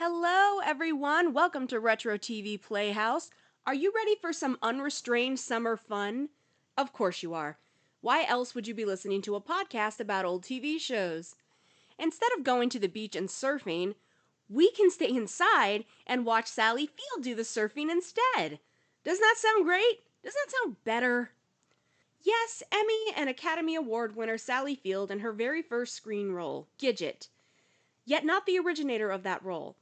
Hello, everyone. Welcome to Retro TV Playhouse. Are you ready for some unrestrained summer fun? Of course you are. Why else would you be listening to a podcast about old TV shows? Instead of going to the beach and surfing, we can stay inside and watch Sally Field do the surfing instead. Doesn't that sound great? Doesn't that sound better? Yes, Emmy and Academy Award winner Sally Field in her very first screen role, Gidget, yet not the originator of that role.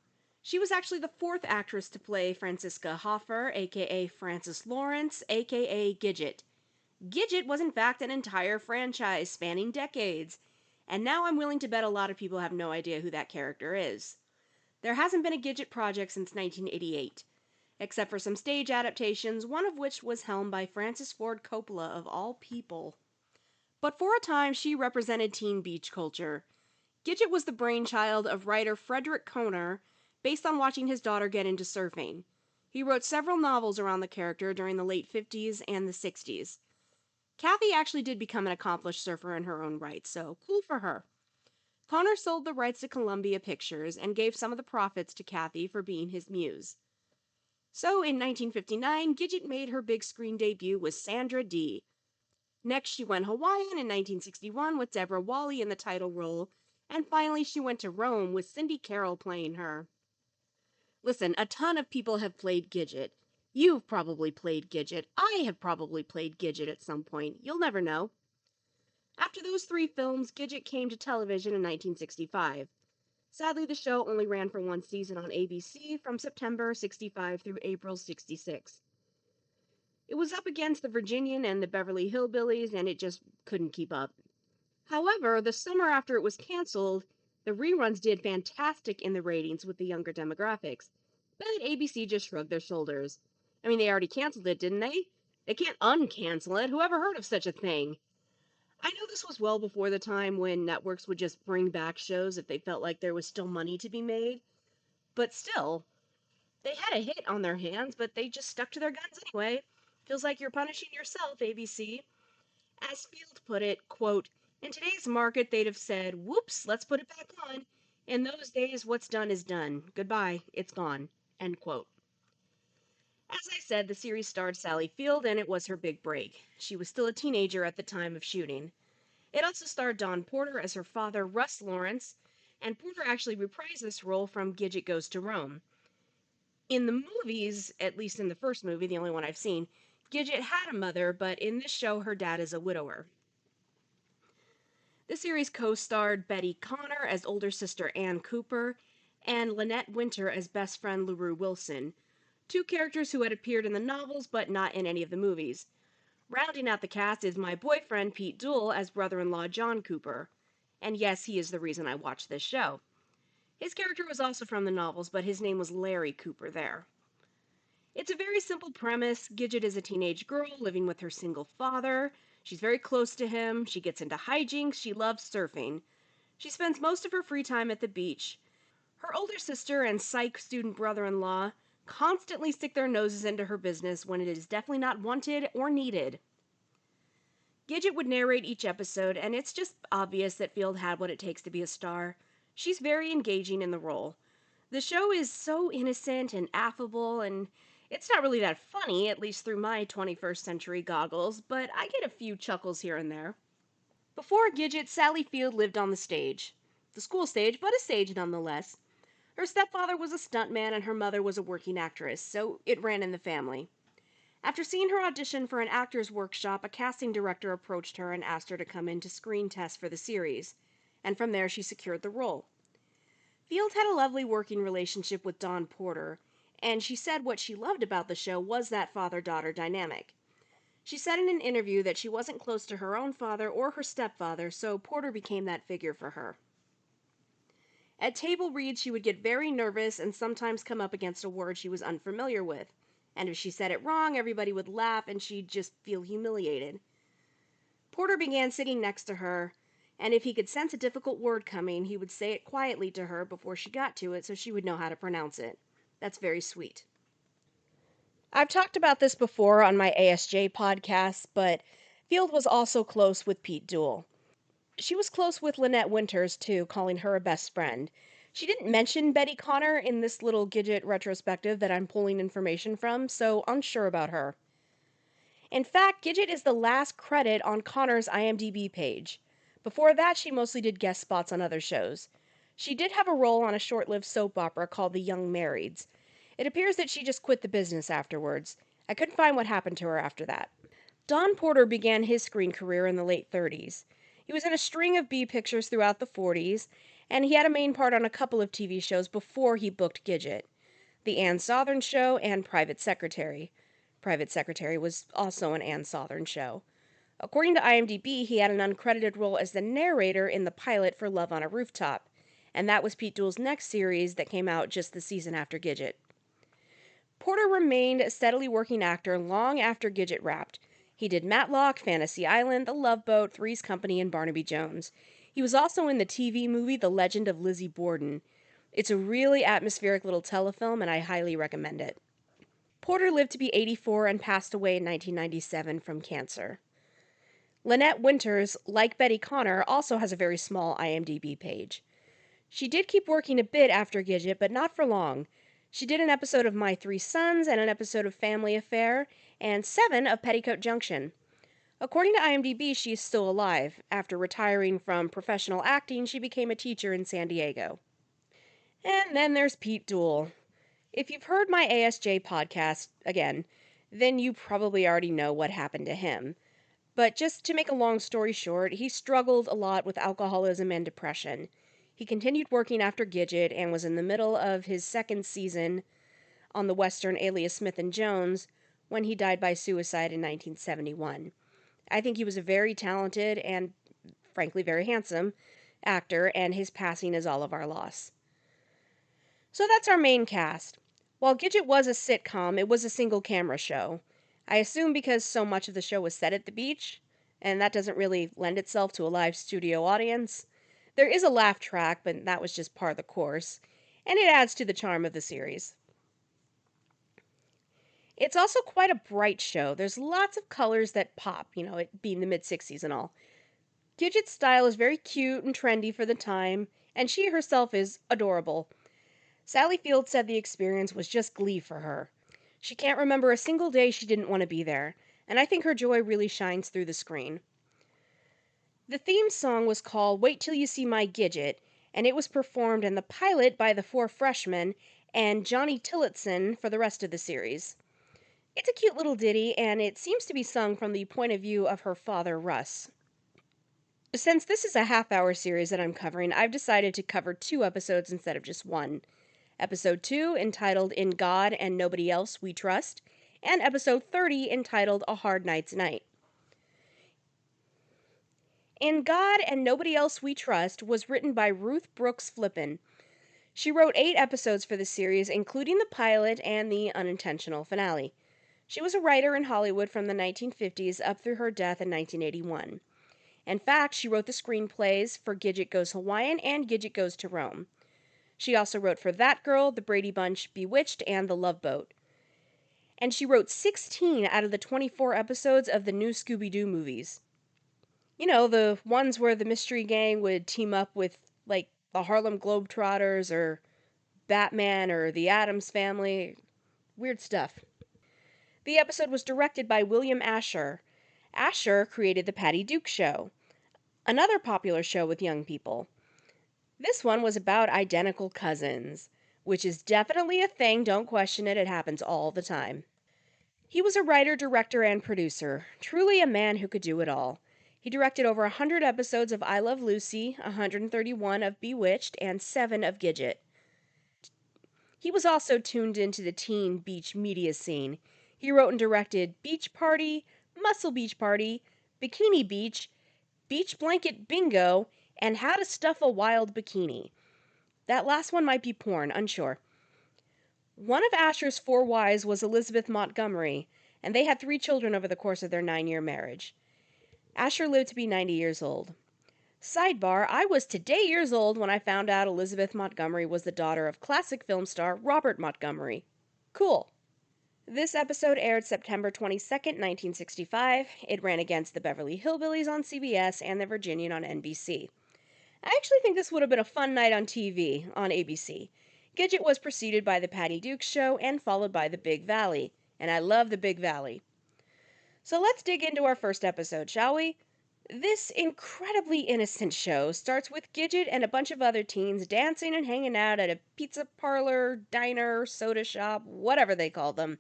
She was actually the fourth actress to play Franziska Hoffer, aka Frances Lawrence, aka Gidget. Gidget was in fact an entire franchise spanning decades, and now I'm willing to bet a lot of people have no idea who that character is. There hasn't been a Gidget project since 1988, except for some stage adaptations, one of which was helmed by Francis Ford Coppola of all people. But for a time, she represented teen beach culture. Gidget was the brainchild of writer Frederick Kohner, based on watching his daughter get into surfing. He wrote several novels around the character during the late 50s and the 60s. Kathy actually did become an accomplished surfer in her own right, so cool for her. Kohner sold the rights to Columbia Pictures and gave some of the profits to Kathy for being his muse. So in 1959, Gidget made her big screen debut with Sandra Dee. Next, she went Hawaiian in 1961 with Deborah Wally in the title role, and finally she went to Rome with Cindy Carroll playing her. Listen, a ton of people have played Gidget. You've probably played Gidget. I have probably played Gidget at some point. You'll never know. After those three films, Gidget came to television in 1965. Sadly, the show only ran for one season on ABC from September 65 through April 66. It was up against the Virginian and the Beverly Hillbillies, and it just couldn't keep up. However, the summer after it was canceled, the reruns did fantastic in the ratings with the younger demographics. But ABC just shrugged their shoulders. I mean, they already canceled it, didn't they? They can't uncancel it. Whoever heard of such a thing? I know this was well before the time when networks would just bring back shows if they felt like there was still money to be made. But still, they had a hit on their hands, but they just stuck to their guns anyway. Feels like you're punishing yourself, ABC. As Field put it, quote, in today's market, they'd have said, whoops, let's put it back on. In those days, what's done is done. Goodbye, it's gone. End quote. As I said, the series starred Sally Field, and it was her big break. She was still a teenager at the time of shooting. It also starred Don Porter as her father, Russ Lawrence, and Porter actually reprised this role from Gidget Goes to Rome. In the movies, at least in the first movie, the only one I've seen, Gidget had a mother, but in this show, her dad is a widower. The series co-starred Betty Connor as older sister Ann Cooper and Lynette Winter as best friend LaRue Wilson, two characters who had appeared in the novels but not in any of the movies. Rounding out the cast is my boyfriend Pete Duell as brother-in-law John Cooper. And yes, he is the reason I watched this show. His character was also from the novels, but his name was Larry Cooper there. It's a very simple premise. Gidget is a teenage girl living with her single father. She's very close to him. She gets into hijinks. She loves surfing. She spends most of her free time at the beach. Her older sister and psych student brother in law constantly stick their noses into her business when it is definitely not wanted or needed. Gidget would narrate each episode, and it's just obvious that Field had what it takes to be a star. She's very engaging in the role. The show is so innocent and affable, and it's not really that funny, at least through my 21st century goggles, but I get a few chuckles here and there. Before Gidget, Sally Field lived on the stage. The school stage, but a stage nonetheless. Her stepfather was a stuntman and her mother was a working actress, so it ran in the family. After seeing her audition for an actor's workshop, a casting director approached her and asked her to come in to screen test for the series, and from there she secured the role. Field had a lovely working relationship with Don Porter, and she said what she loved about the show was that father-daughter dynamic. She said in an interview that she wasn't close to her own father or her stepfather, so Porter became that figure for her. At table reads, she would get very nervous and sometimes come up against a word she was unfamiliar with, and if she said it wrong, everybody would laugh and she'd just feel humiliated. Porter began sitting next to her, and if he could sense a difficult word coming, he would say it quietly to her before she got to it so she would know how to pronounce it. That's very sweet. I've talked about this before on my ASJ podcast, but Field was also close with Pete Duell. She was close with Lynette Winters, too, calling her a best friend. She didn't mention Betty Connor in this little Gidget retrospective that I'm pulling information from, so unsure about her. In fact, Gidget is the last credit on Connor's IMDb page. Before that, she mostly did guest spots on other shows. She did have a role on a short lived soap opera called The Young Marrieds. It appears that she just quit the business afterwards. I couldn't find what happened to her after that. Don Porter began his screen career in the late 30s. He was in a string of B pictures throughout the 40s, and he had a main part on a couple of TV shows before he booked Gidget: The Ann Sothern Show and Private Secretary. Private Secretary was also an Ann Sothern show. According to IMDb, he had an uncredited role as the narrator in the pilot for Love on a Rooftop, and that was Pete Duell's next series that came out just the season after Gidget. Porter remained a steadily working actor long after Gidget wrapped. He did Matlock, Fantasy Island, The Love Boat, Three's Company, and Barnaby Jones. He was also in the TV movie The Legend of Lizzie Borden. It's a really atmospheric little telefilm, and I highly recommend it. Porter lived to be 84 and passed away in 1997 from cancer. Lynette Winters, like Betty Connor, also has a very small IMDb page. She did keep working a bit after Gidget, but not for long. She did an episode of My Three Sons and an episode of Family Affair, and 7 of Petticoat Junction. According to IMDb, she is still alive. After retiring from professional acting, she became a teacher in San Diego. And then there's Pete Duell. If you've heard my ASJ podcast, again, then you probably already know what happened to him. But just to make a long story short, he struggled a lot with alcoholism and depression. He continued working after Gidget and was in the middle of his second season on the Western alias Smith and Jones when he died by suicide in 1971. I think he was a very talented and, frankly, very handsome actor, and his passing is all of our loss. So that's our main cast. While Gidget was a sitcom, it was a single camera show. I assume because so much of the show was set at the beach, and that doesn't really lend itself to a live studio audience. There is a laugh track, but that was just par the course, and it adds to the charm of the series. It's also quite a bright show. There's lots of colors that pop, it being the mid-60s and all. Gidget's style is very cute and trendy for the time, and she herself is adorable. Sally Field said the experience was just glee for her. She can't remember a single day she didn't want to be there, and I think her joy really shines through the screen. The theme song was called Wait Till You See My Gidget, and it was performed in the pilot by the 4 Freshmen and Johnny Tillotson for the rest of the series. It's a cute little ditty, and it seems to be sung from the point of view of her father, Russ. Since this is a half-hour series that I'm covering, I've decided to cover 2 episodes instead of just 1. Episode 2, entitled In God and Nobody Else We Trust, and Episode 30, entitled A Hard Night's Night. In God and Nobody Else We Trust was written by Ruth Brooks Flippin. She wrote 8 episodes for the series, including the pilot and the unintentional finale. She was a writer in Hollywood from the 1950s up through her death in 1981. In fact, she wrote the screenplays for Gidget Goes Hawaiian and Gidget Goes to Rome. She also wrote for That Girl, The Brady Bunch, Bewitched, and The Love Boat. And she wrote 16 out of the 24 episodes of the new Scooby-Doo movies. The ones where the Mystery Gang would team up with, like, the Harlem Globetrotters or Batman or the Addams Family. Weird stuff. The episode was directed by William Asher. Asher created The Patty Duke Show, another popular show with young people. This one was about identical cousins, which is definitely a thing, don't question it, it happens all the time. He was a writer, director, and producer, truly a man who could do it all. He directed over 100 episodes of I Love Lucy, 131 of Bewitched, and 7 of Gidget. He was also tuned into the teen beach media scene. He wrote and directed Beach Party, Muscle Beach Party, Bikini Beach, Beach Blanket Bingo, and How to Stuff a Wild Bikini. That last one might be porn, unsure. One of Asher's 4 wives was Elizabeth Montgomery, and they had 3 children over the course of their 9-year marriage. Asher lived to be 90 years old. Sidebar, I was today years old when I found out Elizabeth Montgomery was the daughter of classic film star Robert Montgomery. Cool. This episode aired September 22nd, 1965. It ran against the Beverly Hillbillies on CBS and the Virginian on NBC. I actually think this would have been a fun night on TV on ABC. Gidget was preceded by the Patty Duke Show and followed by the Big Valley. And I love the Big Valley. So let's dig into our first episode, shall we? This incredibly innocent show starts with Gidget and a bunch of other teens dancing and hanging out at a pizza parlor, diner, soda shop, whatever they call them.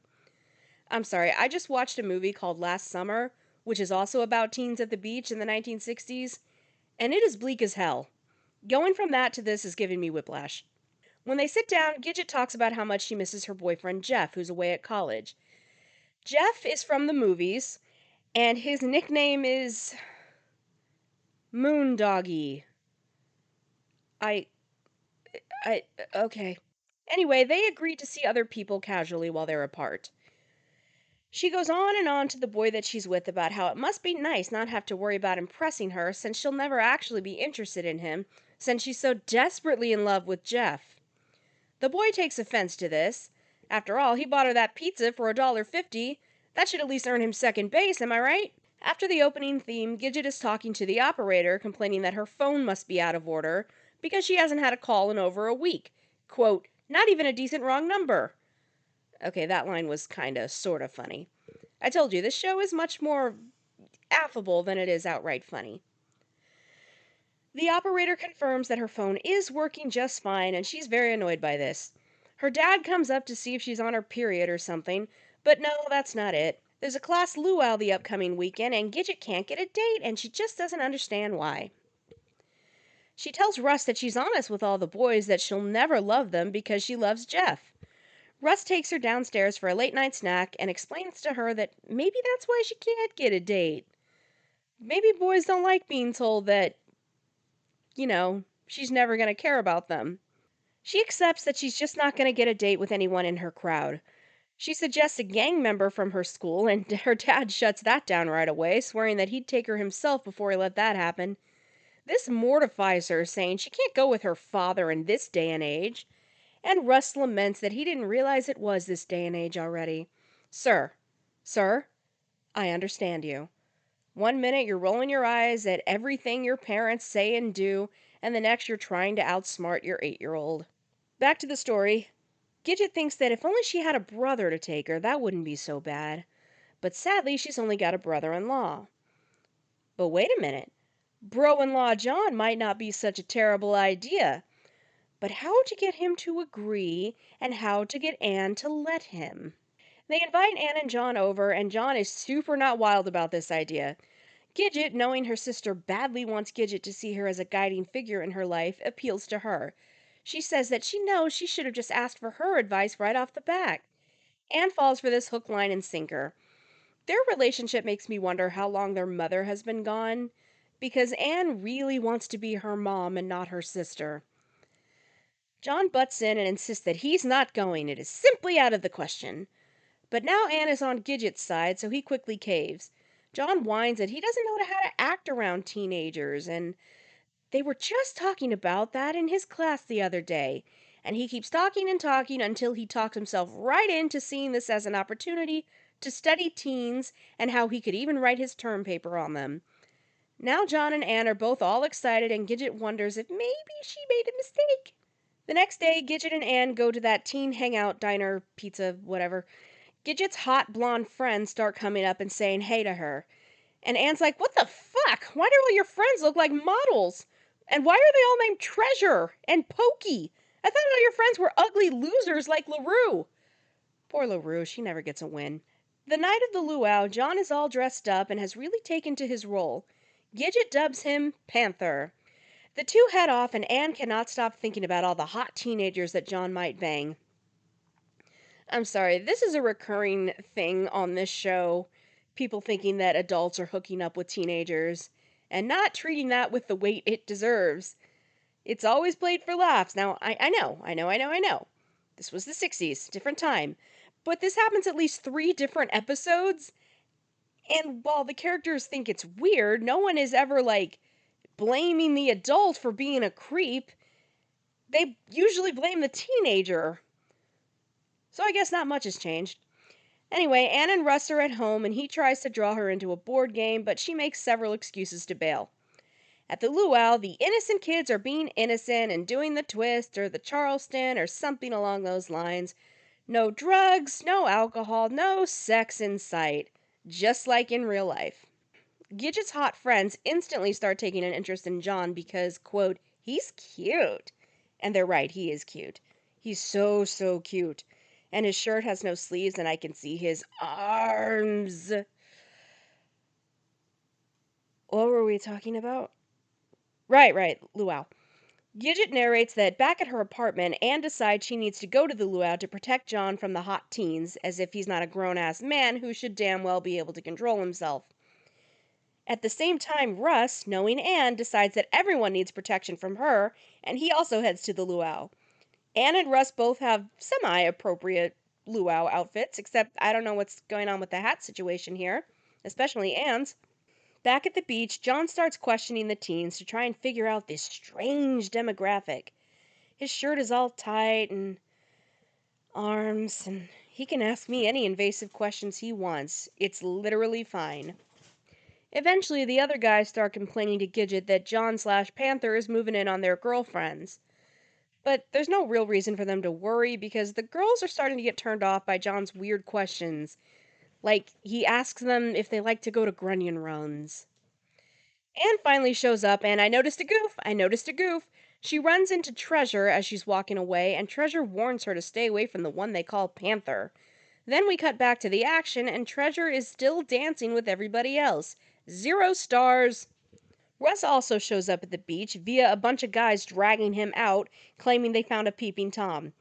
I'm sorry, I just watched a movie called Last Summer, which is also about teens at the beach in the 1960s, and it is bleak as hell. Going from that to this is giving me whiplash. When they sit down, Gidget talks about how much she misses her boyfriend Jeff, who's away at college. Jeff is from the movies, and his nickname is Moondoggy. I I okay. Anyway, they agreed to see other people casually while they're apart. She goes on and on to the boy that she's with about how it must be nice not have to worry about impressing her since she'll never actually be interested in him since she's so desperately in love with Jeff. The boy takes offense to this. After all, he bought her that pizza for $1.50. That should at least earn him second base, am I right? After the opening theme, Gidget is talking to the operator, complaining that her phone must be out of order because she hasn't had a call in over a week. Quote, not even a decent wrong number. Okay, that line was kinda, sorta funny. I told you, this show is much more affable than it is outright funny. The operator confirms that her phone is working just fine, and she's very annoyed by this. Her dad comes up to see if she's on her period or something, but no, that's not it. There's a class luau the upcoming weekend, and Gidget can't get a date, and she just doesn't understand why. She tells Russ that she's honest with all the boys, that she'll never love them because she loves Jeff. Russ takes her downstairs for a late night snack and explains to her that maybe that's why she can't get a date. Maybe boys don't like being told that, she's never going to care about them. She accepts that she's just not going to get a date with anyone in her crowd. She suggests a gang member from her school, and her dad shuts that down right away, swearing that he'd take her himself before he let that happen. This mortifies her, saying she can't go with her father in this day and age. And Russ laments that he didn't realize it was this day and age already. Sir, I understand you. One minute you're rolling your eyes at everything your parents say and do, and the next you're trying to outsmart your 8-year-old. Back to the story. Gidget thinks that if only she had a brother to take her, that wouldn't be so bad. But sadly, she's only got a brother-in-law. But wait a minute. Bro-in-law John might not be such a terrible idea. But how to get him to agree, and how to get Anne to let him. They invite Anne and John over, and John is super not wild about this idea. Gidget, knowing her sister badly wants Gidget to see her as a guiding figure in her life, appeals to her. She says that she knows she should have just asked for her advice right off the bat. Anne falls for this hook, line, and sinker. Their relationship makes me wonder how long their mother has been gone, because Anne really wants to be her mom and not her sister. John butts in and insists that he's not going. It is simply out of the question. But now Anne is on Gidget's side, so he quickly caves. John whines that he doesn't know how to act around teenagers, and they were just talking about that in his class the other day. And he keeps talking and talking until he talks himself right into seeing this as an opportunity to study teens and how he could even write his term paper on them. Now John and Anne are both all excited, and Gidget wonders if maybe she made a mistake. The next day, Gidget and Anne go to that teen hangout, diner, pizza, whatever. Gidget's hot blonde friends start coming up and saying hey to her. And Anne's like, what the fuck? Why do all your friends look like models? And why are they all named Treasure and Pokey? I thought all your friends were ugly losers like LaRue. Poor LaRue, she never gets a win. The night of the luau, John is all dressed up and has really taken to his role. Gidget dubs him Panther. The two head off, and Anne cannot stop thinking about all the hot teenagers that John might bang. I'm sorry, this is a recurring thing on this show. People thinking that adults are hooking up with teenagers and not treating that with the weight it deserves. It's always played for laughs. Now, I know. This was the 60s, different time. But this happens at least 3 different episodes. And while the characters think it's weird, no one is ever like blaming the adult for being a creep. They usually blame the teenager. So I guess not much has changed. Anyway, Anne and Russ are at home, and he tries to draw her into a board game, but she makes several excuses to bail. At the luau, the innocent kids are being innocent and doing the twist or the Charleston or something along those lines. No drugs, no alcohol, no sex in sight. Just like in real life. Gidget's hot friends instantly start taking an interest in John because, quote, he's cute. And they're right, he is cute. He's so, so cute. And his shirt has no sleeves, and I can see his arms. What were we talking about? Right, luau. Gidget narrates that back at her apartment, Anne decides she needs to go to the luau to protect John from the hot teens, as if he's not a grown ass man who should damn well be able to control himself. At the same time, Russ, knowing Anne, decides that everyone needs protection from her, and he also heads to the luau. Anne and Russ both have semi appropriate luau outfits, except I don't know what's going on with the hat situation here, especially Anne's. Back at the beach, John starts questioning the teens to try and figure out this strange demographic. His shirt is all tight and arms, and he can ask me any invasive questions he wants. It's literally fine. Eventually, the other guys start complaining to Gidget that John/Panther is moving in on their girlfriends. But there's no real reason for them to worry because the girls are starting to get turned off by John's weird questions. Like, he asks them if they like to go to Grunion runs. Anne finally shows up, and I noticed a goof. She runs into Treasure as she's walking away, and Treasure warns her to stay away from the one they call Panther. Then we cut back to the action, and Treasure is still dancing with everybody else. 0 stars. Russ also shows up at the beach via a bunch of guys dragging him out, claiming they found a peeping Tom.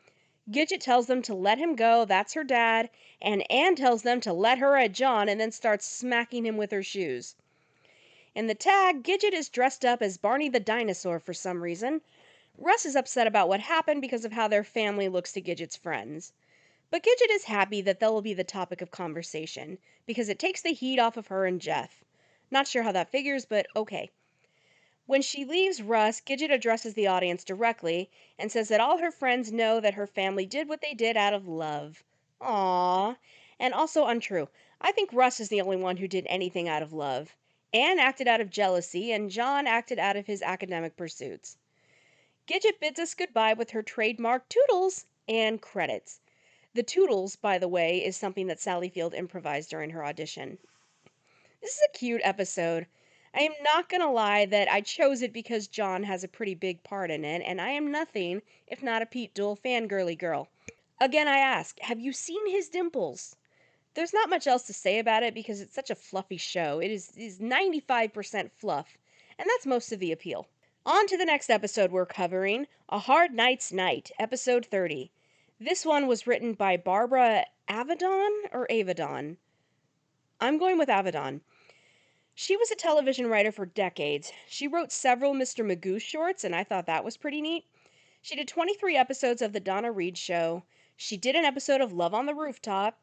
Gidget tells them to let him go, that's her dad, and Anne tells them to let her at John and then starts smacking him with her shoes. In the tag, Gidget is dressed up as Barney the dinosaur for some reason. Russ is upset about what happened because of how their family looks to Gidget's friends. But Gidget is happy that they'll be the topic of conversation, because it takes the heat off of her and Jeff. Not sure how that figures, but okay. When she leaves Russ, Gidget addresses the audience directly and says that all her friends know that her family did what they did out of love. Aww. And also untrue. I think Russ is the only one who did anything out of love. Anne acted out of jealousy, and John acted out of his academic pursuits. Gidget bids us goodbye with her trademark toodles and credits. The toodles, by the way, is something that Sally Field improvised during her audition. This is a cute episode. I am not gonna lie that I chose it because John has a pretty big part in it, and I am nothing if not a Pete Duel fangirly girl. Again, I ask, have you seen his dimples? There's not much else to say about it because it's such a fluffy show. It is 95% fluff, and that's most of the appeal. On to the next episode we're covering, A Hard Night's Night, episode 30. This one was written by Barbara Avedon or Avedon? I'm going with Avedon. She was a television writer for decades. She wrote several Mr. Magoo shorts, and I thought that was pretty neat. She did 23 episodes of The Donna Reed Show. She did an episode of Love on the Rooftop,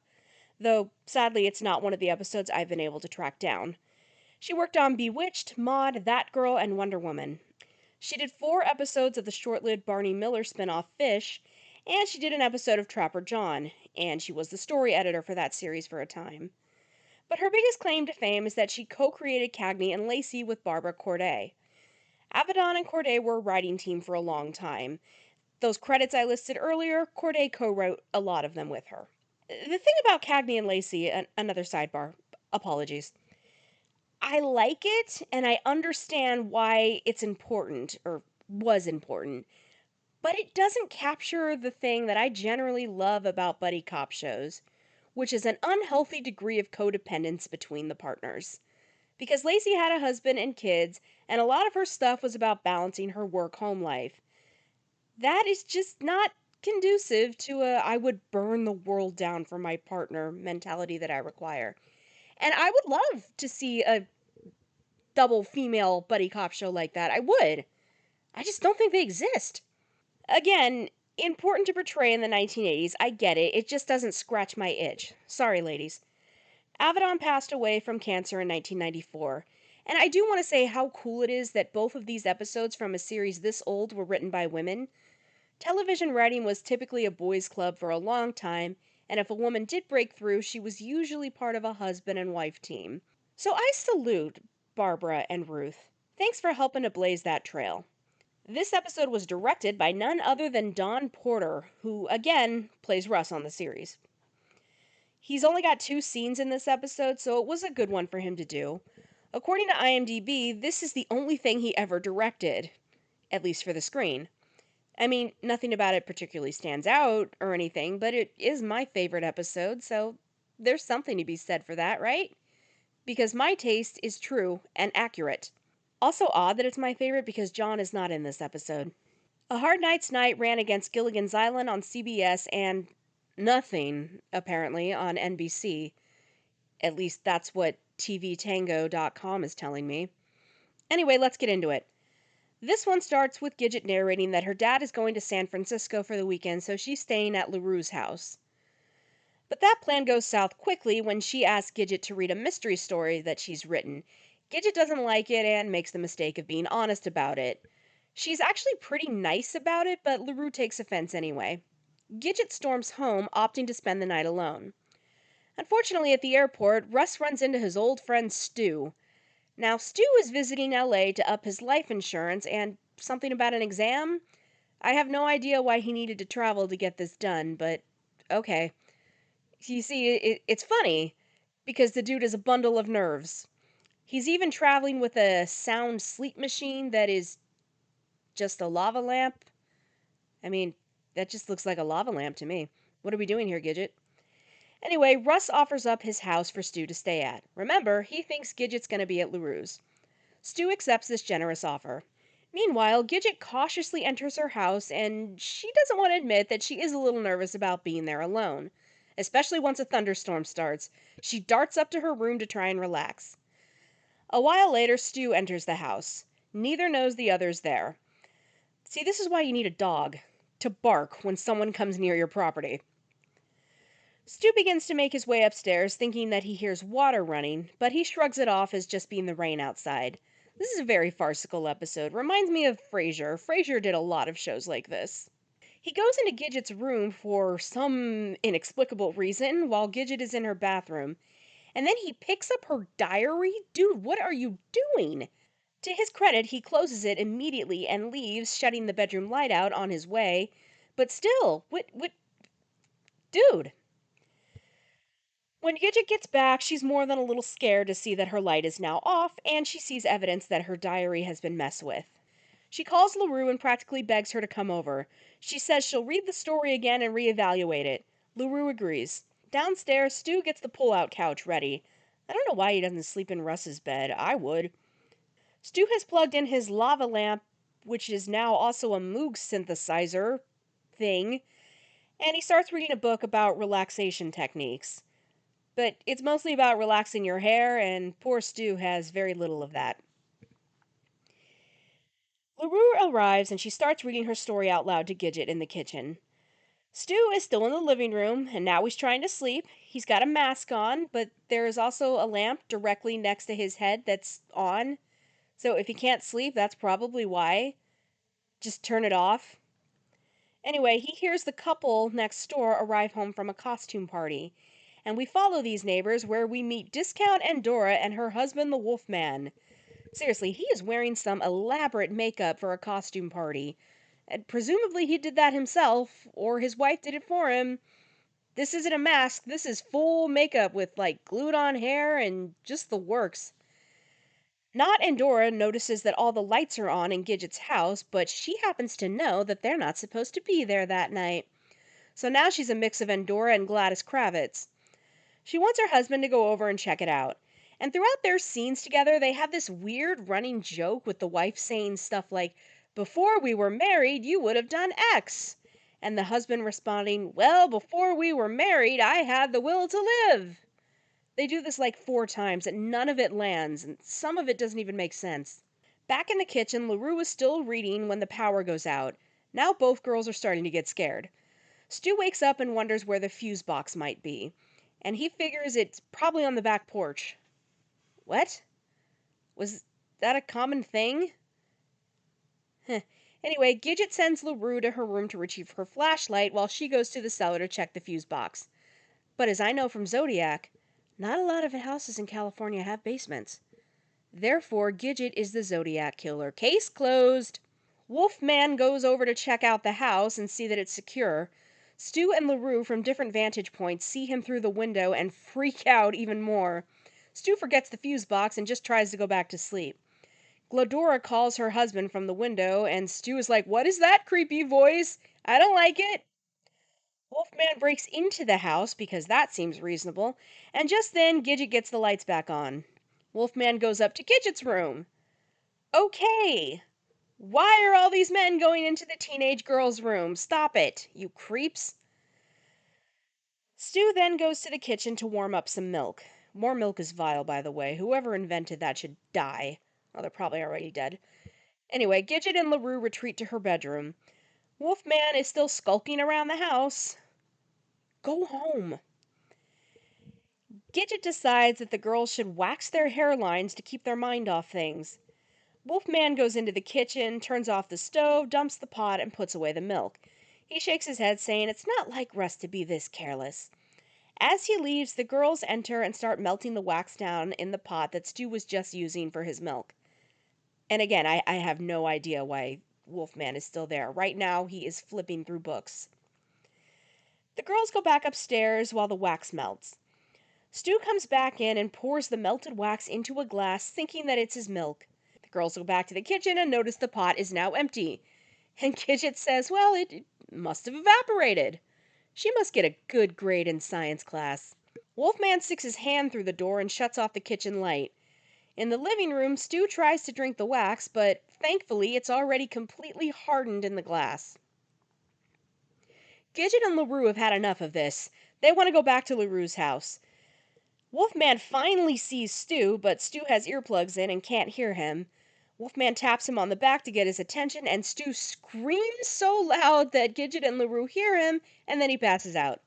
though sadly it's not one of the episodes I've been able to track down. She worked on Bewitched, Maude, That Girl, and Wonder Woman. She did 4 episodes of the short-lived Barney Miller spinoff Fish, and she did an episode of Trapper John, and she was the story editor for that series for a time. But her biggest claim to fame is that she co-created Cagney and Lacey with Barbara Corday. Avedon and Corday were a writing team for a long time. Those credits I listed earlier, Corday co-wrote a lot of them with her. The thing about Cagney and Lacey, another sidebar, apologies. I like it, and I understand why it's important, or was important, but it doesn't capture the thing that I generally love about buddy cop shows, which is an unhealthy degree of codependence between the partners. Because Lacey had a husband and kids, and a lot of her stuff was about balancing her work home life. That is just not conducive to a I would burn the world down for my partner mentality that I require. And I would love to see a double female buddy cop show like that. I would. I just don't think they exist. Again, important to portray in the 1980s. I get it. It just doesn't scratch my itch. Sorry, ladies. Avedon passed away from cancer in 1994. And I do want to say how cool it is that both of these episodes from a series this old were written by women. Television writing was typically a boys' club for a long time, and if a woman did break through, she was usually part of a husband and wife team. So I salute Barbara and Ruth. Thanks for helping to blaze that trail. This episode was directed by none other than Don Porter, who, again, plays Russ on the series. He's only got 2 scenes in this episode, so it was a good one for him to do. According to IMDb, this is the only thing he ever directed, at least for the screen. I mean, nothing about it particularly stands out or anything, but it is my favorite episode, so there's something to be said for that, right? Because my taste is true and accurate. Also odd that it's my favorite because John is not in this episode. A Hard Night's Night ran against Gilligan's Island on CBS and nothing, apparently, on NBC. At least that's what TVTango.com is telling me. Anyway, let's get into it. This one starts with Gidget narrating that her dad is going to San Francisco for the weekend, so she's staying at LaRue's house. But that plan goes south quickly when she asks Gidget to read a mystery story that she's written. Gidget doesn't like it and makes the mistake of being honest about it. She's actually pretty nice about it, but LaRue takes offense anyway. Gidget storms home, opting to spend the night alone. Unfortunately, at the airport, Russ runs into his old friend Stu. Now, Stu is visiting LA to up his life insurance and something about an exam? I have no idea why he needed to travel to get this done, but okay. You see, it's funny because the dude is a bundle of nerves. He's even traveling with a sound sleep machine that is just a lava lamp. I mean, that just looks like a lava lamp to me. What are we doing here, Gidget? Anyway, Russ offers up his house for Stu to stay at. Remember, he thinks Gidget's going to be at LaRue's. Stu accepts this generous offer. Meanwhile, Gidget cautiously enters her house, and she doesn't want to admit that she is a little nervous about being there alone. Especially once a thunderstorm starts. She darts up to her room to try and relax. A while later, Stu enters the house. Neither knows the other's there. See, this is why you need a dog. To bark when someone comes near your property. Stu begins to make his way upstairs, thinking that he hears water running, but he shrugs it off as just being the rain outside. This is a very farcical episode. Reminds me of Frasier. Frasier did a lot of shows like this. He goes into Gidget's room for some inexplicable reason while Gidget is in her bathroom, and then he picks up her diary. Dude, what are you doing? To his credit, he closes it immediately and leaves, shutting the bedroom light out on his way. But still, dude. When Gidget gets back, she's more than a little scared to see that her light is now off, and she sees evidence that her diary has been messed with. She calls LaRue and practically begs her to come over. She says she'll read the story again and reevaluate it. LaRue agrees. Downstairs, Stu gets the pull-out couch ready. I don't know why he doesn't sleep in Russ's bed. I would. Stu has plugged in his lava lamp, which is now also a Moog synthesizer thing, and he starts reading a book about relaxation techniques. But it's mostly about relaxing your hair, and poor Stu has very little of that. LaRue arrives and she starts reading her story out loud to Gidget in the kitchen. Stu is still in the living room, and now he's trying to sleep. He's got a mask on, but there is also a lamp directly next to his head that's on. So if he can't sleep, that's probably why. Just turn it off. Anyway, he hears the couple next door arrive home from a costume party. And we follow these neighbors where we meet Discount Andorra and her husband, the Wolfman. Seriously, he is wearing some elaborate makeup for a costume party. And presumably he did that himself, or his wife did it for him. This isn't a mask, this is full makeup with, like, glued on hair and just the works. Not Andorra notices that all the lights are on in Gidget's house, but she happens to know that they're not supposed to be there that night. So now she's a mix of Andorra and Gladys Kravitz. She wants her husband to go over and check it out. And throughout their scenes together, they have this weird running joke with the wife saying stuff like, "Before we were married, you would have done X." And the husband responding, "Well, before we were married, I had the will to live." They do this like 4 times, and none of it lands, and some of it doesn't even make sense. Back in the kitchen, LaRue is still reading when the power goes out. Now both girls are starting to get scared. Stu wakes up and wonders where the fuse box might be, and he figures it's probably on the back porch. What? Was that a common thing? Heh. Anyway, Gidget sends LaRue to her room to retrieve her flashlight while she goes to the cellar to check the fuse box. But as I know from Zodiac, not a lot of houses in California have basements. Therefore, Gidget is the Zodiac Killer. Case closed. Wolfman goes over to check out the house and see that it's secure. Stu and LaRue from different vantage points see him through the window and freak out even more. Stu forgets the fuse box and just tries to go back to sleep. Glodora calls her husband from the window, and Stu is like, "What is that creepy voice? I don't like it." Wolfman breaks into the house because that seems reasonable, and just then Gidget gets the lights back on. Wolfman goes up to Gidget's room. Okay, why are all these men going into the teenage girl's room? Stop it, you creeps. Stu then goes to the kitchen to warm up some milk. More milk is vile, by the way. Whoever invented that should die. Oh, they're probably already dead. Anyway, Gidget and LaRue retreat to her bedroom. Wolfman is still skulking around the house. Go home. Gidget decides that the girls should wax their hairlines to keep their mind off things. Wolfman goes into the kitchen, turns off the stove, dumps the pot, and puts away the milk. He shakes his head, saying it's not like Russ to be this careless. As he leaves, the girls enter and start melting the wax down in the pot that Stu was just using for his milk. And again, I have no idea why Wolfman is still there. Right now, he is flipping through books. The girls go back upstairs while the wax melts. Stu comes back in and pours the melted wax into a glass, thinking that it's his milk. The girls go back to the kitchen and notice the pot is now empty. And Gidget says, well, it must have evaporated. She must get a good grade in science class. Wolfman sticks his hand through the door and shuts off the kitchen light. In the living room, Stu tries to drink the wax, but thankfully it's already completely hardened in the glass. Gidget and LaRue have had enough of this. They want to go back to LaRue's house. Wolfman finally sees Stu, but Stu has earplugs in and can't hear him. Wolfman taps him on the back to get his attention, and Stu screams so loud that Gidget and LaRue hear him, and then he passes out.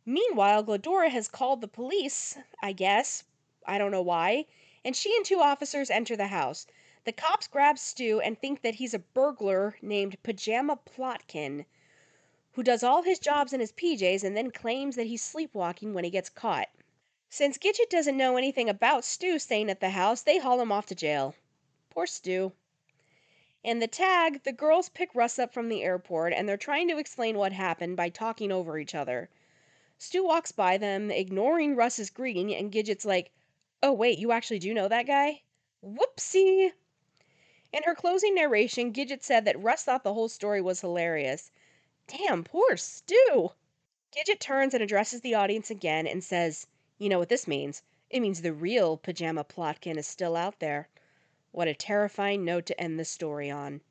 Meanwhile, Glodora has called the police, I guess. I don't know why. And she and two officers enter the house. The cops grab Stu and think that he's a burglar named Pajama Plotkin, who does all his jobs in his PJs and then claims that he's sleepwalking when he gets caught. Since Gidget doesn't know anything about Stu staying at the house, they haul him off to jail. Poor Stu. In the tag, the girls pick Russ up from the airport and they're trying to explain what happened by talking over each other. Stu walks by them, ignoring Russ's greeting, and Gidget's like, "Oh, wait, you actually do know that guy?" Whoopsie! In her closing narration, Gidget said that Russ thought the whole story was hilarious. Damn, poor Stu! Gidget turns and addresses the audience again and says, "You know what this means? It means the real Pajama Plotkin is still out there." What a terrifying note to end the story on.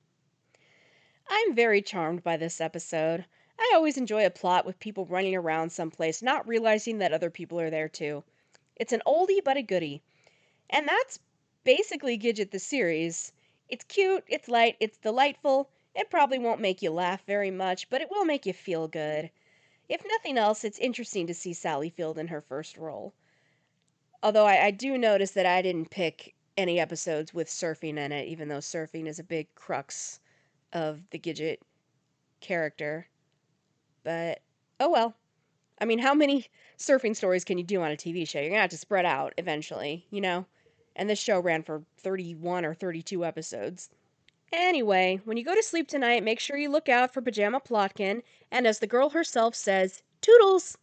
I'm very charmed by this episode. I always enjoy a plot with people running around someplace, not realizing that other people are there too. It's an oldie but a goodie. And that's basically Gidget the series. It's cute, it's light, it's delightful. It probably won't make you laugh very much, but it will make you feel good. If nothing else, it's interesting to see Sally Field in her first role. Although I do notice that I didn't pick any episodes with surfing in it, even though surfing is a big crux of the Gidget character. But, oh well. I mean, how many surfing stories can you do on a TV show? You're gonna have to spread out eventually, you know? And this show ran for 31 or 32 episodes. Anyway, when you go to sleep tonight, make sure you look out for Pajama Plotkin, and as the girl herself says, toodles!